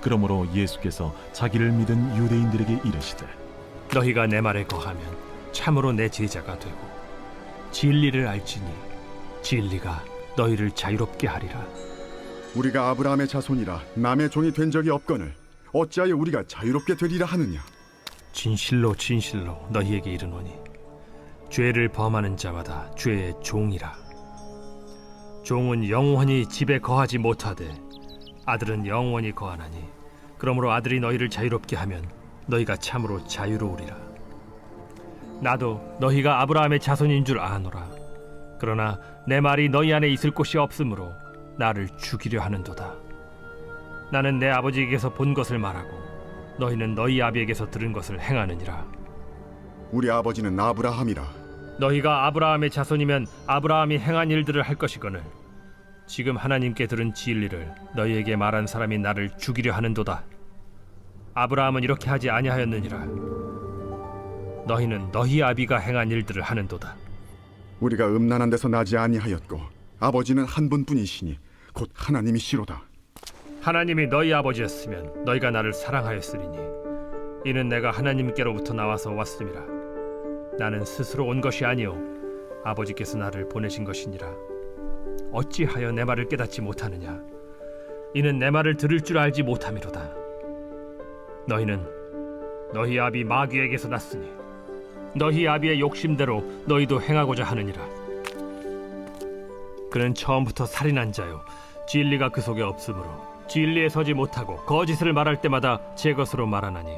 그러므로 예수께서 자기를 믿은 유대인들에게 이르시되 너희가 내 말에 거하면 참으로 내 제자가 되고 진리를 알지니 진리가 너희를 자유롭게 하리라. 우리가 아브라함의 자손이라 남의 종이 된 적이 없거늘 어찌하여 우리가 자유롭게 되리라 하느냐. 진실로 진실로 너희에게 이르노니 죄를 범하는 자마다 죄의 종이라. 종은 영원히 집에 거하지 못하되 아들은 영원히 거하나니 그러므로 아들이 너희를 자유롭게 하면 너희가 참으로 자유로우리라. 나도 너희가 아브라함의 자손인 줄 아노라. 그러나 내 말이 너희 안에 있을 곳이 없으므로 나를 죽이려 하는도다. 나는 내 아버지에게서 본 것을 말하고 너희는 너희 아비에게서 들은 것을 행하느니라. 우리 아버지는 아브라함이라. 너희가 아브라함의 자손이면 아브라함이 행한 일들을 할 것이거늘 지금 하나님께 들은 진리를 너희에게 말한 사람이 나를 죽이려 하는도다. 아브라함은 이렇게 하지 아니하였느니라. 너희는 너희 아비가 행한 일들을 하는도다. 우리가 음란한 데서 나지 아니하였고 아버지는 한 분뿐이시니 곧 하나님이시로다. 하나님이 너희 아버지였으면 너희가 나를 사랑하였으리니 이는 내가 하나님께로부터 나와서 왔음이라. 나는 스스로 온 것이 아니요 아버지께서 나를 보내신 것이니라. 어찌하여 내 말을 깨닫지 못하느냐. 이는 내 말을 들을 줄 알지 못함이로다. 너희는 너희 아비 마귀에게서 났으니 너희 아비의 욕심대로 너희도 행하고자 하느니라. 그는 처음부터 살인한 자요 진리가 그 속에 없으므로 진리에 서지 못하고 거짓을 말할 때마다 제 것으로 말하나니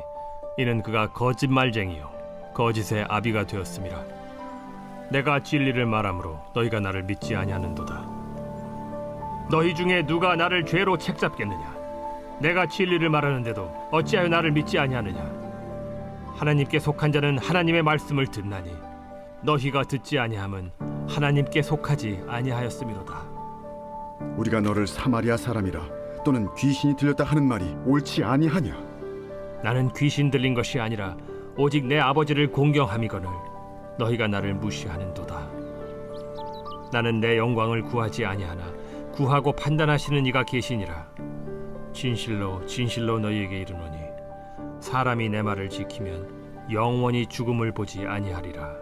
이는 그가 거짓말쟁이요 거짓의 아비가 되었음이라. 내가 진리를 말하므로 너희가 나를 믿지 아니하는도다. 너희 중에 누가 나를 죄로 책잡겠느냐. 내가 진리를 말하는데도 어찌하여 나를 믿지 아니하느냐. 하나님께 속한 자는 하나님의 말씀을 듣나니 너희가 듣지 아니함은 하나님께 속하지 아니하였음이로다. 우리가 너를 사마리아 사람이라 또는 귀신이 들렸다 하는 말이 옳지 아니하냐. 나는 귀신 들린 것이 아니라 오직 내 아버지를 공경함이거늘 너희가 나를 무시하는도다. 나는 내 영광을 구하지 아니하나 구하고 판단하시는 이가 계시니라. 진실로 진실로 너희에게 이르노니 사람이 내 말을 지키면 영원히 죽음을 보지 아니하리라.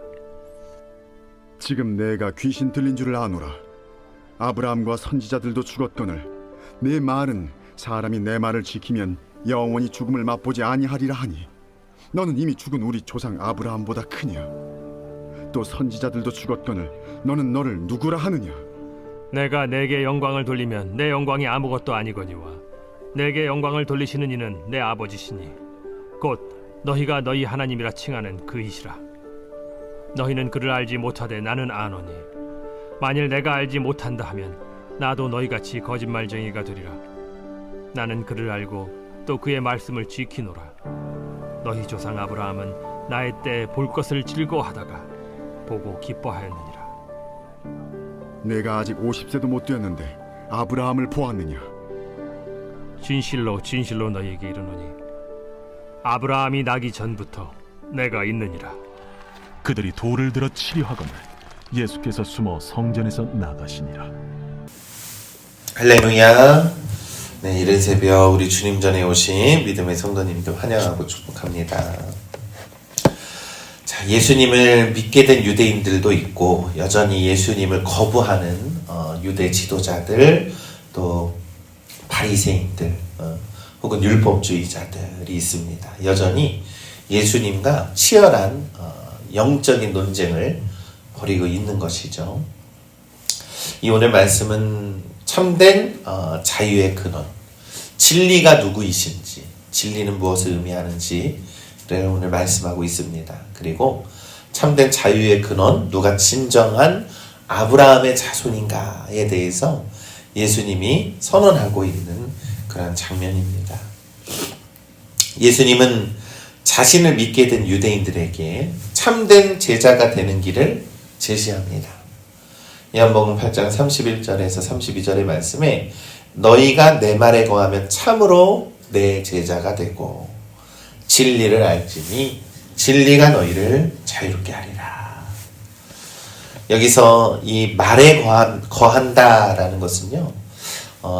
지금 내가 귀신 들린 줄을 아노라. 아브라함과 선지자들도 죽었거늘 내 말은 사람이 내 말을 지키면 영원히 죽음을 맛보지 아니하리라 하니 너는 이미 죽은 우리 조상 아브라함보다 크냐. 또 선지자들도 죽었거늘 너는 너를 누구라 하느냐. 내가 내게 영광을 돌리면 내 영광이 아무것도 아니거니와 내게 영광을 돌리시는 이는 내 아버지시니 곧 너희가 너희 하나님이라 칭하는 그이시라. 너희는 그를 알지 못하되 나는 아노니 만일 내가 알지 못한다 하면 나도 너희같이 거짓말쟁이가 되리라. 나는 그를 알고 또 그의 말씀을 지키노라. 너희 조상 아브라함은 나의 때에 볼 것을 즐거워하다가 보고 기뻐하였느니라. 내가 아직 50세도 못 되었는데 아브라함을 보았느냐. 진실로 진실로 너희에게 이르노니 아브라함이 나기 전부터 내가 있느니라. 그들이 돌을 들어 치려 하거늘 예수께서 숨어 성전에서 나가시니라. 할렐루야. 네, 이른 새벽 우리 주님 전에 오신 믿음의 성도님들 환영하고 축복합니다. 자, 예수님을 믿게 된 유대인들도 있고 여전히 예수님을 거부하는 유대 지도자들, 또 바리새인들 혹은 율법주의자들이 있습니다. 여전히 예수님과 치열한 영적인 논쟁을 벌이고 있는 것이죠. 이 오늘 말씀은 참된 자유의 근원, 진리가 누구이신지, 진리는 무엇을 의미하는지를 오늘 말씀하고 있습니다. 그리고 참된 자유의 근원, 누가 진정한 아브라함의 자손인가에 대해서 예수님이 선언하고 있는 그런 장면입니다. 예수님은 자신을 믿게 된 유대인들에게 참된 제자가 되는 길을 제시합니다. 요한복음 8장 31절에서 32절의 말씀에 너희가 내 말에 거하면 참으로 내 제자가 되고 진리를 알지니 진리가 너희를 자유롭게 하리라. 여기서 이 말에 거한다라는 것은요,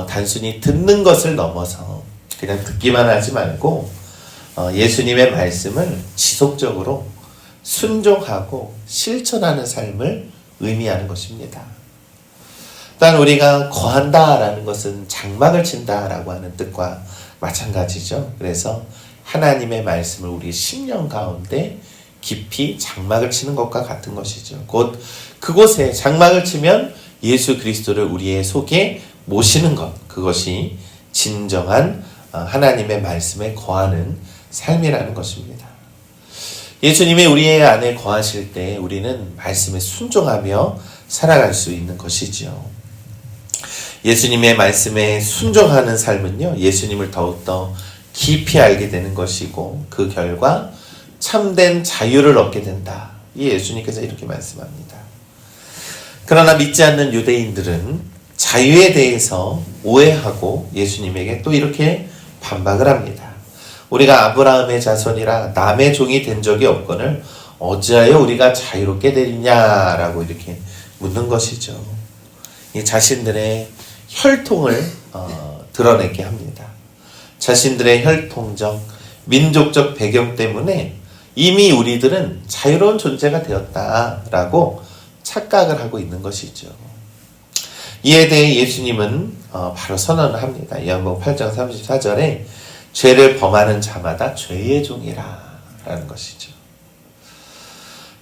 단순히 듣는 것을 넘어서 그냥 듣기만 하지 말고 예수님의 말씀을 지속적으로 순종하고 실천하는 삶을 의미하는 것입니다. 또한 우리가 거한다라는 것은 장막을 친다라고 하는 뜻과 마찬가지죠. 그래서 하나님의 말씀을 우리 심령 가운데 깊이 장막을 치는 것과 같은 것이죠. 곧 그곳에 장막을 치면 예수 그리스도를 우리의 속에 모시는 것, 그것이 진정한 하나님의 말씀에 거하는 삶이라는 것입니다. 예수님이 우리의 안에 거하실 때 우리는 말씀에 순종하며 살아갈 수 있는 것이지요. 예수님의 말씀에 순종하는 삶은요, 예수님을 더욱더 깊이 알게 되는 것이고 그 결과 참된 자유를 얻게 된다. 이 예수님께서 이렇게 말씀합니다. 그러나 믿지 않는 유대인들은 자유에 대해서 오해하고 예수님에게 또 이렇게 반박을 합니다. 우리가 아브라함의 자손이라 남의 종이 된 적이 없거늘 어찌하여 우리가 자유롭게 되느냐라고 이렇게 묻는 것이죠. 이 자신들의 혈통을 드러내게 합니다. 자신들의 혈통적, 민족적 배경 때문에 이미 우리들은 자유로운 존재가 되었다라고 착각을 하고 있는 것이죠. 이에 대해 예수님은 바로 선언을 합니다. 요한복음 8장 34절에 죄를 범하는 자마다 죄의 종이라 라는 것이죠.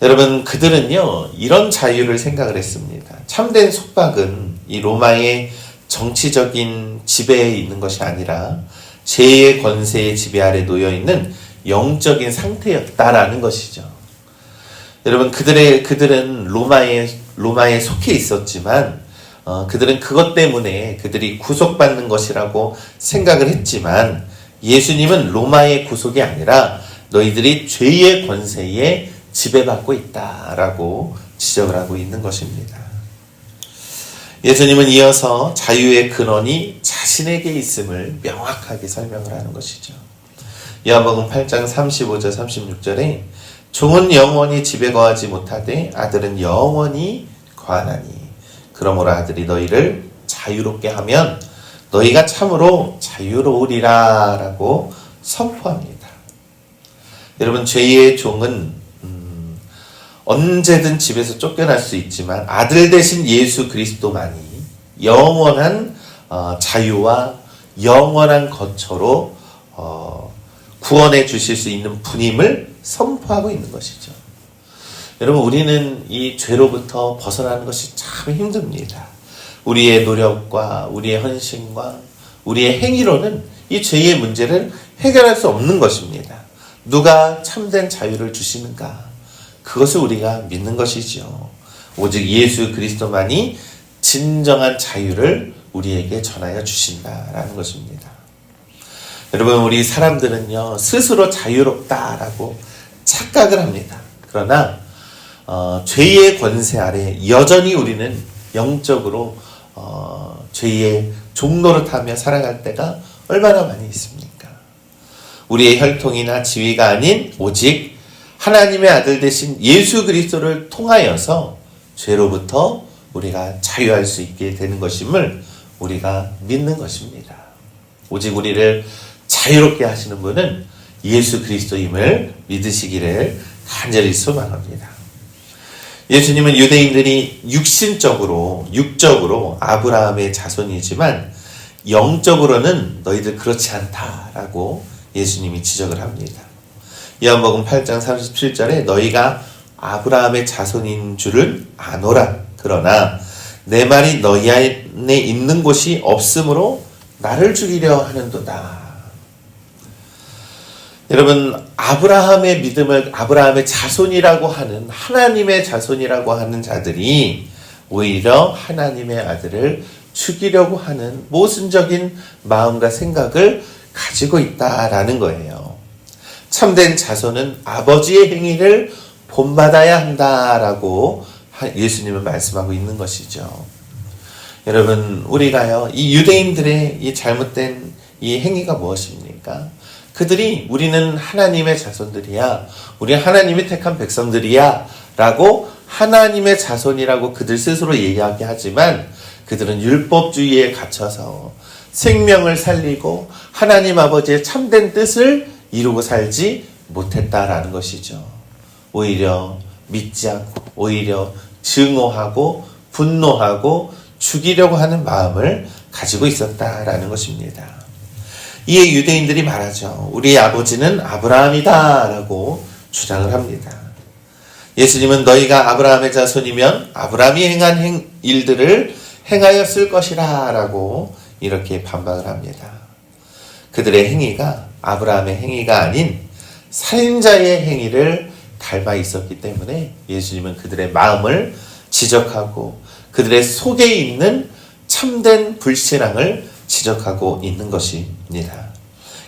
여러분, 그들은요 이런 자유를 생각을 했습니다. 참된 속박은 이 로마의 정치적인 지배에 있는 것이 아니라 죄의 권세의 지배 아래 놓여있는 영적인 상태였다라는 것이죠. 여러분, 그들은 로마에 속해 있었지만 그들은 그것 때문에 그들이 구속받는 것이라고 생각을 했지만 예수님은 로마의 구속이 아니라 너희들이 죄의 권세에 지배받고 있다라고 지적을 하고 있는 것입니다. 예수님은 이어서 자유의 근원이 자신에게 있음을 명확하게 설명을 하는 것이죠. 요한복음 8장 35절 36절에 종은 영원히 집에 거하지 못하되 아들은 영원히 거하나니 그러므로 아들이 너희를 자유롭게 하면 너희가 참으로 자유로우리라 라고 선포합니다. 여러분, 죄의 종은 언제든 집에서 쫓겨날 수 있지만 아들 대신 예수 그리스도만이 영원한 자유와 영원한 거처로 구원해 주실 수 있는 분임을 선포하고 있는 것이죠. 여러분, 우리는 이 죄로부터 벗어나는 것이 참 힘듭니다. 우리의 노력과 우리의 헌신과 우리의 행위로는 이 죄의 문제를 해결할 수 없는 것입니다. 누가 참된 자유를 주시는가? 그것을 우리가 믿는 것이죠. 오직 예수 그리스도만이 진정한 자유를 우리에게 전하여 주신다라는 것입니다. 여러분, 우리 사람들은요 스스로 자유롭다라고 착각을 합니다. 그러나 죄의 권세 아래 여전히 우리는 영적으로 죄의 종노릇하며 살아갈 때가 얼마나 많이 있습니까? 우리의 혈통이나 지위가 아닌 오직 하나님의 아들 되신 예수 그리스도를 통하여서 죄로부터 우리가 자유할 수 있게 되는 것임을 우리가 믿는 것입니다. 오직 우리를 자유롭게 하시는 분은 예수 그리스도임을 믿으시기를 간절히 소망합니다. 예수님은 유대인들이 육적으로 아브라함의 자손이지만 영적으로는 너희들 그렇지 않다라고 예수님이 지적을 합니다. 요한복음 8장 37절에 너희가 아브라함의 자손인 줄을 아노라. 그러나 내 말이 너희 안에 있는 곳이 없으므로 나를 죽이려 하는도다. 여러분, 아브라함의 믿음을 아브라함의 자손이라고 하는 하나님의 자손이라고 하는 자들이 오히려 하나님의 아들을 죽이려고 하는 모순적인 마음과 생각을 가지고 있다라는 거예요. 참된 자손은 아버지의 행위를 본받아야 한다라고 예수님은 말씀하고 있는 것이죠. 여러분, 우리가요 이 유대인들의 이 잘못된 이 행위가 무엇입니까? 그들이 우리는 하나님의 자손들이야, 우리 하나님이 택한 백성들이야 라고 하나님의 자손이라고 그들 스스로 이야기하지만 그들은 율법주의에 갇혀서 생명을 살리고 하나님 아버지의 참된 뜻을 이루고 살지 못했다라는 것이죠. 오히려 믿지 않고 오히려 증오하고 분노하고 죽이려고 하는 마음을 가지고 있었다라는 것입니다. 이에 유대인들이 말하죠. 우리 아버지는 아브라함이다 라고 주장을 합니다. 예수님은 너희가 아브라함의 자손이면 아브라함이 행한 일들을 행하였을 것이라 라고 이렇게 반박을 합니다. 그들의 행위가 아브라함의 행위가 아닌 살인자의 행위를 닮아 있었기 때문에 예수님은 그들의 마음을 지적하고 그들의 속에 있는 참된 불신앙을 지적하고 있는 것입니다.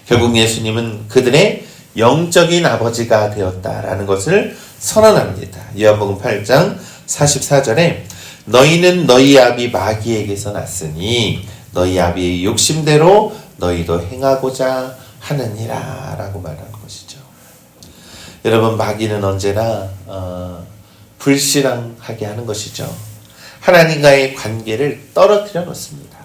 결국 예수님은 그들의 영적인 아버지가 되었다라는 것을 선언합니다. 요한복음 8장 44절에 너희는 너희 아비 마귀에게서 났으니 너희 아비의 욕심대로 너희도 행하고자 하느니라 라고 말하는 것이죠. 여러분, 마귀는 언제나 불신앙하게 하는 것이죠. 하나님과의 관계를 떨어뜨려 놓습니다.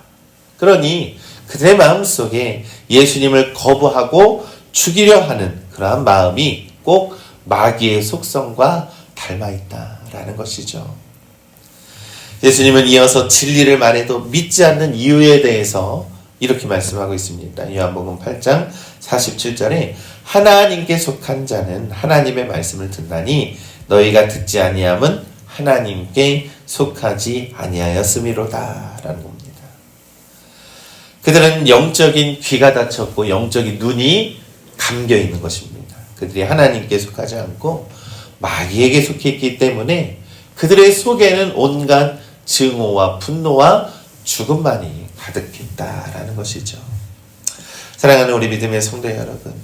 그러니 그들의 마음속에 예수님을 거부하고 죽이려 하는 그러한 마음이 꼭 마귀의 속성과 닮아 있다라는 것이죠. 예수님은 이어서 진리를 말해도 믿지 않는 이유에 대해서 이렇게 말씀하고 있습니다. 요한복음 8장 47절에 하나님께 속한 자는 하나님의 말씀을 듣나니 너희가 듣지 아니함은 하나님께 속하지 아니하였음이로다 라는 겁니다. 그들은 영적인 귀가 닫혔고 영적인 눈이 감겨 있는 것입니다. 그들이 하나님께 속하지 않고 마귀에게 속해 있기 때문에 그들의 속에는 온갖 증오와 분노와 죽음만이 가득했다라는 것이죠. 사랑하는 우리 믿음의 성도 여러분,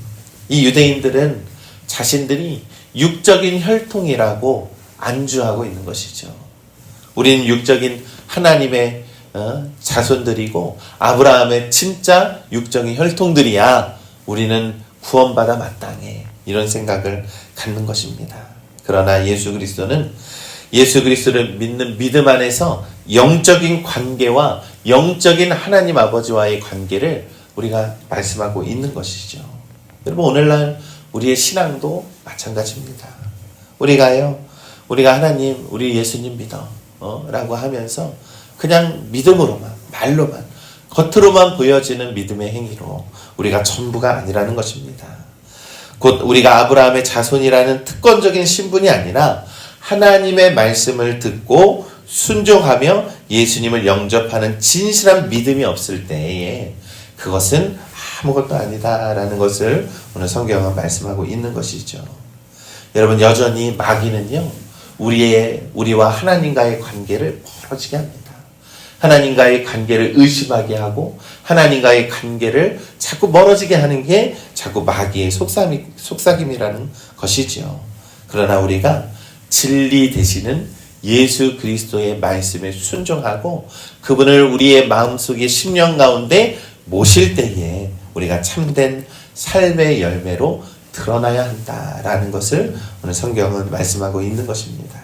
이 유대인들은 자신들이 육적인 혈통이라고 안주하고 있는 것이죠. 우리는 육적인 하나님의 자손들이고 아브라함의 진짜 육적인 혈통들이야 우리는 구원받아 마땅해, 이런 생각을 갖는 것입니다. 그러나 예수 그리스도는 예수 그리스도를 믿는 믿음 안에서 영적인 관계와 영적인 하나님 아버지와의 관계를 우리가 말씀하고 있는 것이죠. 여러분, 오늘날 우리의 신앙도 마찬가지입니다. 우리가 하나님, 우리 예수님 믿어 라고 하면서 그냥 믿음으로만, 말로만, 겉으로만 보여지는 믿음의 행위로 우리가 전부가 아니라는 것입니다. 곧 우리가 아브라함의 자손이라는 특권적인 신분이 아니라 하나님의 말씀을 듣고 순종하며 예수님을 영접하는 진실한 믿음이 없을 때에 그것은 아무것도 아니다라는 것을 오늘 성경은 말씀하고 있는 것이죠. 여러분, 여전히 마귀는요, 우리와 하나님과의 관계를 멀어지게 합니다. 하나님과의 관계를 의심하게 하고 하나님과의 관계를 자꾸 멀어지게 하는 게 자꾸 마귀의 속삭임이라는 것이죠. 그러나 우리가 진리 되시는 예수 그리스도의 말씀에 순종하고 그분을 우리의 마음속의 심령 가운데 모실 때에 우리가 참된 삶의 열매로 드러나야 한다라는 것을 오늘 성경은 말씀하고 있는 것입니다.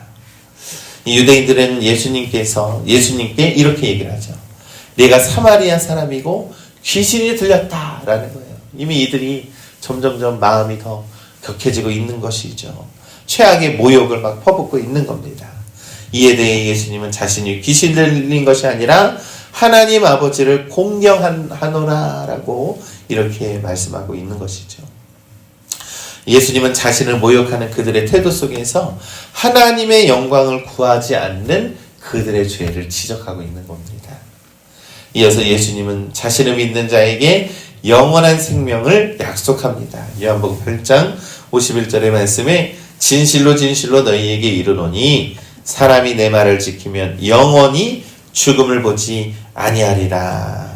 이 유대인들은 예수님께 이렇게 얘기를 하죠. 내가 사마리아 사람이고 귀신이 들렸다라는 거예요. 이미 이들이 점점점 마음이 더 격해지고 있는 것이죠. 최악의 모욕을 막 퍼붓고 있는 겁니다. 이에 대해 예수님은 자신이 귀신 들린 것이 아니라 하나님 아버지를 공경하노라라고 이렇게 말씀하고 있는 것이죠. 예수님은 자신을 모욕하는 그들의 태도 속에서 하나님의 영광을 구하지 않는 그들의 죄를 지적하고 있는 겁니다. 이어서 예수님은 자신을 믿는 자에게 영원한 생명을 약속합니다. 요한복음 8장 51절의 말씀에 진실로 진실로 너희에게 이르노니 사람이 내 말을 지키면 영원히 죽음을 보지 아니하리라.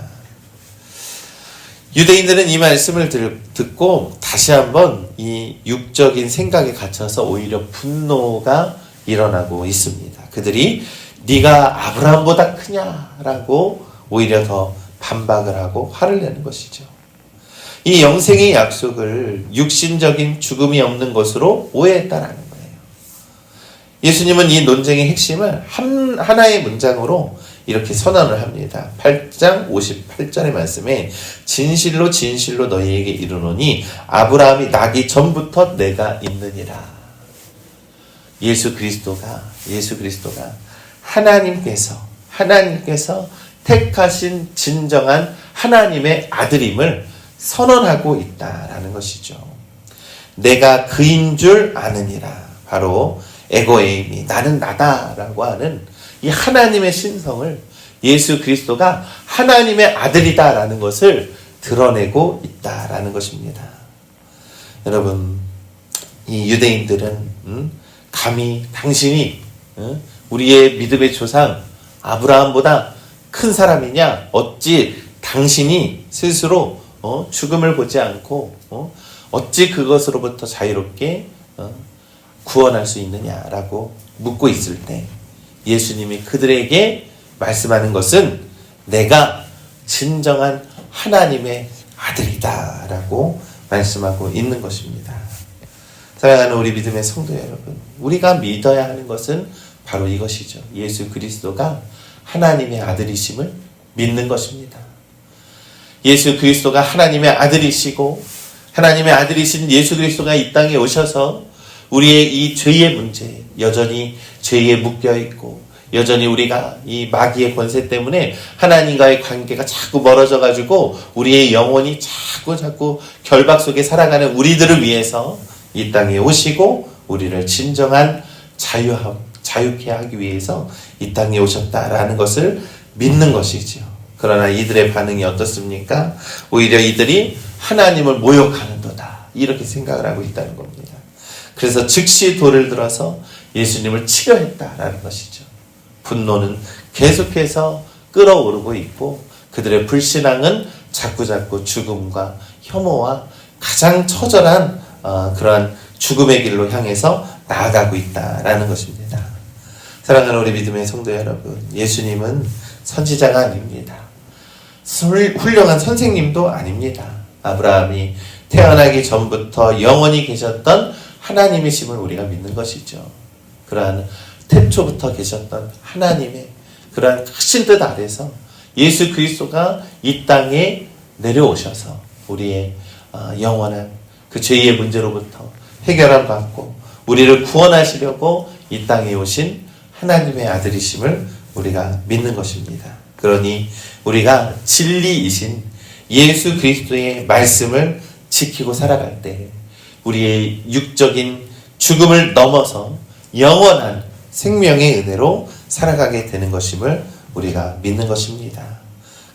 유대인들은 이 말씀을 듣고 다시 한번 이 육적인 생각에 갇혀서 오히려 분노가 일어나고 있습니다. 그들이 네가 아브라함보다 크냐라고 오히려 더 반박을 하고 화를 내는 것이죠. 이 영생의 약속을 육신적인 죽음이 없는 것으로 오해했다라는 거예요. 예수님은 이 논쟁의 핵심을 하나의 문장으로 이렇게 선언을 합니다. 8장 58절의 말씀에 진실로 진실로 너희에게 이르노니 아브라함이 나기 전부터 내가 있느니라. 예수 그리스도가 하나님께서 택하신 진정한 하나님의 아들임을 선언하고 있다라는 것이죠. 내가 그인 줄 아느니라. 바로 에고에이미, 나는 나다라고 하는 이 하나님의 신성을 예수 그리스도가 하나님의 아들이다라는 것을 드러내고 있다라는 것입니다. 여러분, 이 유대인들은 감히 당신이 우리의 믿음의 조상 아브라함보다 큰 사람이냐? 어찌 당신이 스스로 죽음을 보지 않고 어찌 그것으로부터 자유롭게 구원할 수 있느냐라고 묻고 있을 때 예수님이 그들에게 말씀하는 것은 내가 진정한 하나님의 아들이다라고 말씀하고 있는 것입니다. 사랑하는 우리 믿음의 성도 여러분, 우리가 믿어야 하는 것은 바로 이것이죠. 예수 그리스도가 하나님의 아들이심을 믿는 것입니다. 예수 그리스도가 하나님의 아들이시고 하나님의 아들이신 예수 그리스도가 이 땅에 오셔서 우리의 이 죄의 문제, 여전히 죄에 묶여있고 여전히 우리가 이 마귀의 권세 때문에 하나님과의 관계가 자꾸 멀어져가지고 우리의 영혼이 자꾸 결박 속에 살아가는 우리들을 위해서 이 땅에 오시고 우리를 진정한 자유케 하기 위해서 이 땅에 오셨다라는 것을 믿는 것이죠. 그러나 이들의 반응이 어떻습니까? 오히려 이들이 하나님을 모욕하는도다 이렇게 생각을 하고 있다는 겁니다. 그래서 즉시 돌을 들어서 예수님을 치려 했다라는 것이죠. 분노는 계속해서 끓어오르고 있고 그들의 불신앙은 자꾸 죽음과 혐오와 가장 처절한 그러한 죽음의 길로 향해서 나아가고 있다라는 것입니다. 사랑하는 우리 믿음의 성도 여러분, 예수님은 선지자가 아닙니다. 훌륭한 선생님도 아닙니다. 아브라함이 태어나기 전부터 영원히 계셨던 하나님이심을 우리가 믿는 것이죠. 그러한 태초부터 계셨던 하나님의 그러한 크신 뜻 아래서 예수 그리스도가 이 땅에 내려오셔서 우리의 영원한 그 죄의 문제로부터 해결함 받고 우리를 구원하시려고 이 땅에 오신 하나님의 아들이심을 우리가 믿는 것입니다. 그러니 우리가 진리이신 예수 그리스도의 말씀을 지키고 살아갈 때 우리의 육적인 죽음을 넘어서 영원한 생명의 은혜로 살아가게 되는 것임을 우리가 믿는 것입니다.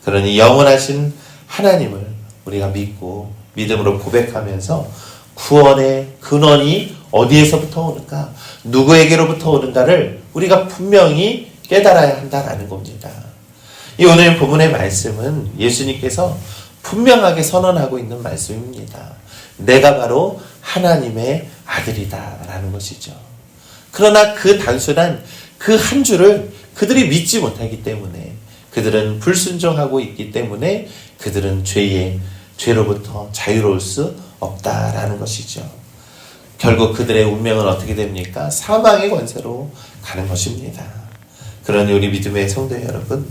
그러니 영원하신 하나님을 우리가 믿고 믿음으로 고백하면서 구원의 근원이 어디에서부터 오는가, 누구에게로부터 오는가를 우리가 분명히 깨달아야 한다라는 겁니다. 이 오늘 본문의 말씀은 예수님께서 분명하게 선언하고 있는 말씀입니다. 내가 바로 하나님의 아들이다라는 것이죠. 그러나 그 단순한 그 한 줄을 그들이 믿지 못하기 때문에 그들은 불순종하고 있기 때문에 그들은 죄로부터 자유로울 수 없다라는 것이죠. 결국 그들의 운명은 어떻게 됩니까? 사망의 권세로 가는 것입니다. 그러니 우리 믿음의 성도 여러분,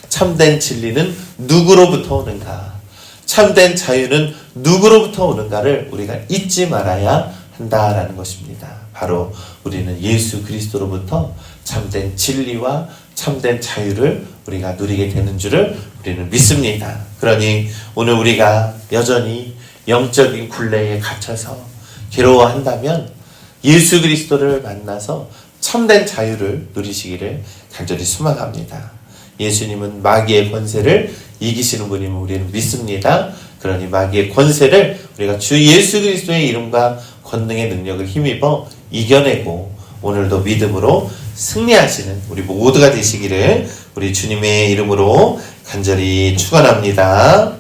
참된 진리는 누구로부터 오는가? 참된 자유는 누구로부터 오는가를 우리가 잊지 말아야 한다라는 것입니다. 바로 우리는 예수 그리스도로부터 참된 진리와 참된 자유를 우리가 누리게 되는 줄을 우리는 믿습니다. 그러니 오늘 우리가 여전히 영적인 굴레에 갇혀서 괴로워한다면 예수 그리스도를 만나서 참된 자유를 누리시기를 간절히 소망합니다. 예수님은 마귀의 권세를 이기시는 분임을 우리는 믿습니다. 그러니 마귀의 권세를 우리가 주 예수 그리스도의 이름과 권능의 능력을 힘입어 이겨내고 오늘도 믿음으로 승리하시는 우리 모두가 되시기를 우리 주님의 이름으로 간절히 축원합니다.